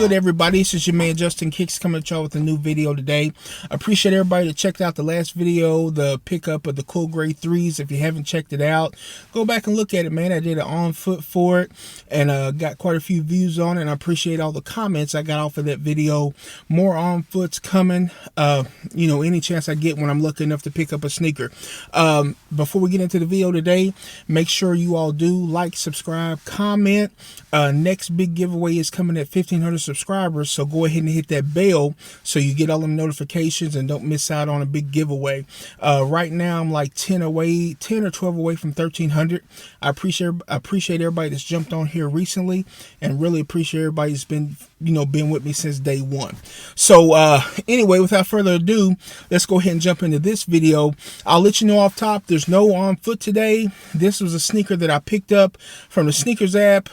good, everybody? This is your man Justin Kicks coming at y'all with a new video today. I appreciate everybody that checked out the last video, the pickup of the Cool Gray 3s. If you haven't checked it out, go back and look at it, man. I did an on foot for it and got quite a few views on it, and I appreciate all the comments I got off of that video. More on foots coming, any chance I get when I'm lucky enough to pick up a sneaker. Before we get into the video today, make sure you all do like, subscribe, comment. Next big giveaway is coming at 1,500 subscribers, so go ahead and hit that bell so you get all them notifications and don't miss out on a big giveaway. Right now I'm like 10 or 12 away from 1,300. I appreciate everybody that's jumped on here recently, and really appreciate everybody that's been with me since day one. So anyway, without further ado, let's go ahead and jump into this video. I'll let you know off top, there's no on foot today. This was a sneaker that I picked up from the sneakers app.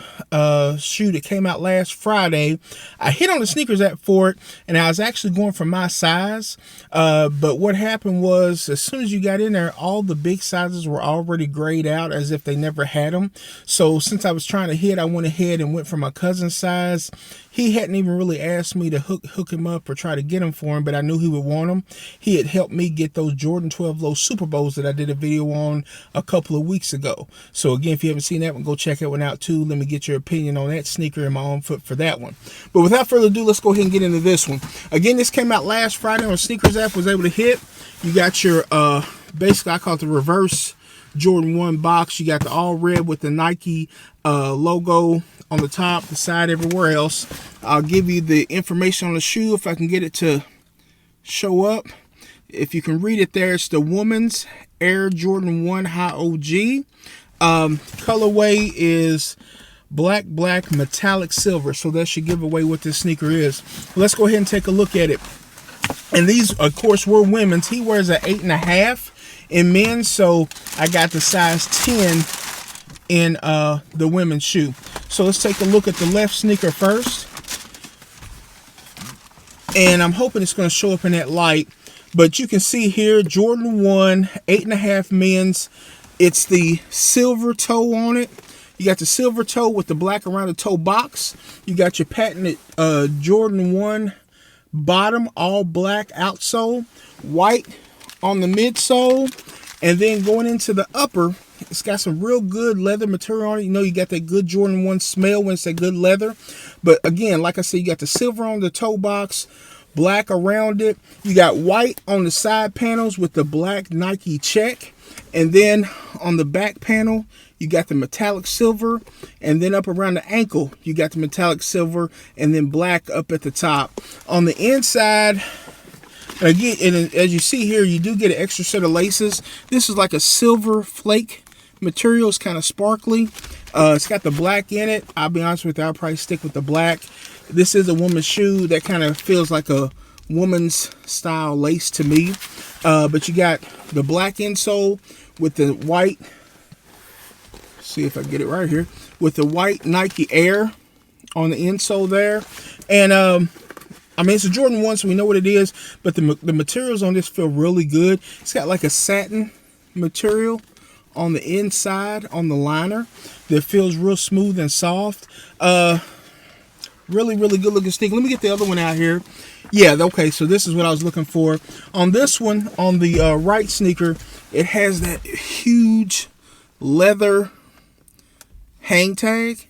Shoe that came out last Friday. I hit on the sneakers app for it, and I was actually going for my size, but what happened was, as soon as you got in there, all the big sizes were already grayed out as if they never had them. So since I was trying to hit, I went ahead and went for my cousin's size. He hadn't even really asked me to hook him up or try to get him for him, but I knew he would want them. He had helped me get those Jordan 12 Low Super Bowls that I did a video on a couple of weeks ago. So again, if you haven't seen that one, go check that one out too. Let me get your opinion on that sneaker and my own foot for that one. But without further ado, let's go ahead and get into this one. Again, this came out last Friday on the sneakers app, was able to hit. You got your, basically I call it the reverse Jordan 1 box. You got the all red with the Nike logo on the top, the side, everywhere else. I'll give you the information on the shoe if I can get it to show up. If you can read it there, it's the woman's Air Jordan 1 High OG. Colorway is black metallic silver, so that should give away what this sneaker is. Let's go ahead and take a look at it. And these, of course, were women's. He wears an 8.5 in men's, so I got the size 10 in the women's shoe. So let's take a look at the left sneaker first, and I'm hoping it's going to show up in that light. But you can see here, Jordan 1 8.5 men's. It's the silver toe on it. You got the silver toe with the black around the toe box. You got your patented Jordan 1 bottom, all black outsole, white on the midsole, and then going into the upper, it's got some real good leather material on it. You got that good Jordan 1 smell when it's that good leather. But again, like I said, you got the silver on the toe box, black around it. You got white on the side panels with the black Nike check. And then on the back panel, you got the metallic silver. And then up around the ankle, you got the metallic silver and then black up at the top. On the inside, again, and as you see here, you do get an extra set of laces. This is like a silver flake material. It's kind of sparkly. It's got the black in it. I'll be honest with you, I'll probably stick with the black. This is a woman's shoe. That kind of feels like a woman's style lace to me. But you got the black insole with the white, see if I get it right here, with the white Nike Air on the insole there. And I mean, it's a Jordan 1, so we know what it is, but the materials on this feel really good. It's got like a satin material on the inside, on the liner, that feels real smooth and soft. Really good looking sneaker. Let me get the other one out here. Yeah, okay, so this is what I was looking for. On this one, on the right sneaker, it has that huge leather hang tag.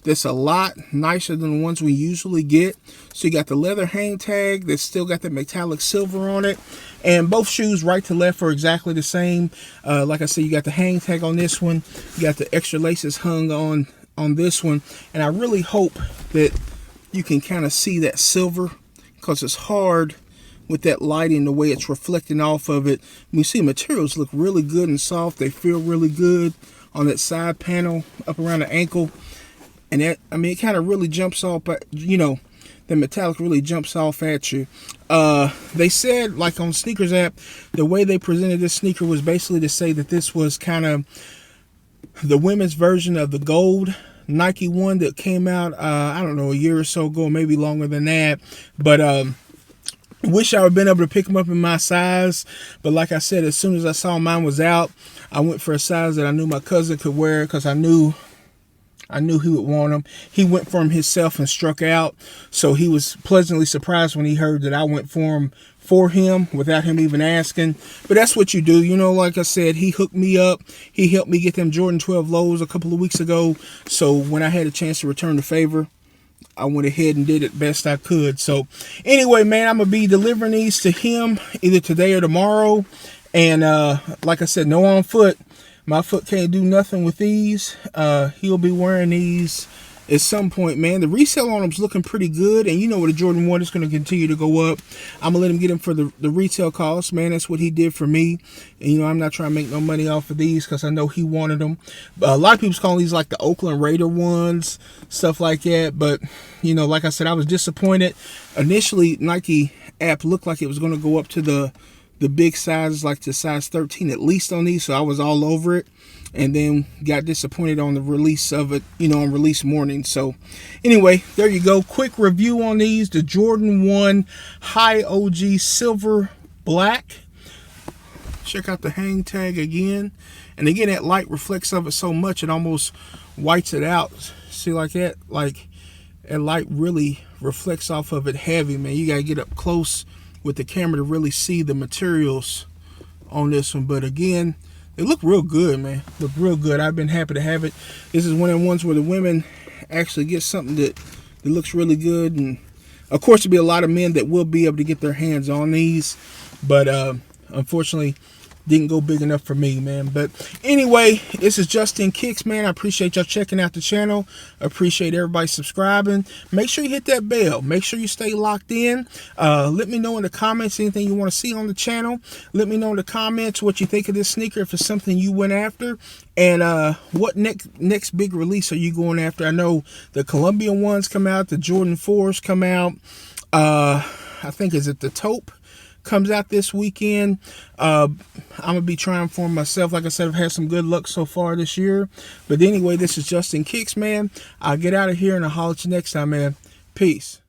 That's a lot nicer than the ones we usually get. So you got the leather hang tag that's still got the metallic silver on it. And both shoes right to left are exactly the same. Like I said, you got the hang tag on this one. You got the extra laces hung on this one. And I really hope that you can kind of see that silver, because it's hard with that lighting, the way it's reflecting off of it. You see materials look really good and soft. They feel really good on that side panel up around the ankle. And that, I mean, it kind of really jumps off, the metallic really jumps off at you. They said, like on Sneakers app, the way they presented this sneaker was basically to say that this was kind of the women's version of the gold Nike one that came out, I don't know, a year or so ago, maybe longer than that. But wish I would have been able to pick them up in my size. But like I said, as soon as I saw mine was out, I went for a size that I knew my cousin could wear, because I knew I knew he would want them. He went for them himself and struck out. So he was pleasantly surprised when he heard that I went for him without him even asking. But that's what you do. You know, like I said, he hooked me up. He helped me get them Jordan 12 lows a couple of weeks ago. So when I had a chance to return the favor, I went ahead and did it best I could. So anyway, man, I'm going to be delivering these to him either today or tomorrow. And like I said, no on foot. My foot can't do nothing with these. He'll be wearing these at some point, man. The resale on them's looking pretty good. And you know what, the Jordan 1 is going to continue to go up. I'm going to let him get him for the retail cost, man. That's what he did for me. And, you know, I'm not trying to make no money off of these because I know he wanted them. A lot of people's calling these like the Oakland Raider ones, stuff like that. But, you know, like I said, I was disappointed. Initially, Nike app looked like it was going to go up to the big sizes, like to size 13 at least on these, so I was all over it, and then got disappointed on the release of it, you know, on release morning. So anyway, there you go, quick review on these. The Jordan 1 High OG Silver Black. Check out the hang tag again, and again, that light reflects of it so much it almost whites it out. See, like that, like that light really reflects off of it heavy, man. You gotta get up close with the camera to really see the materials on this one. But again, they look real good, man. Look real good. I've been happy to have it. This is one of the ones where the women actually get something that looks really good. And of course, there'll be a lot of men that will be able to get their hands on these, but unfortunately didn't go big enough for me, man. But anyway, this is Justin Kicks, man. I appreciate y'all checking out the channel. I appreciate everybody subscribing. Make sure you hit that bell. Make sure you stay locked in. Let me know in the comments anything you want to see on the channel. Let me know in the comments what you think of this sneaker, if it's something you went after, and what next big release are you going after. I know the Colombian ones come out, the Jordan 4s come out. I think, is it the Taupe comes out this weekend. I'm gonna be trying for myself. Like I said, I've had some good luck so far this year. But anyway, this is Justin Kicks, man. I'll get out of here and I'll holler at you next time, man. Peace.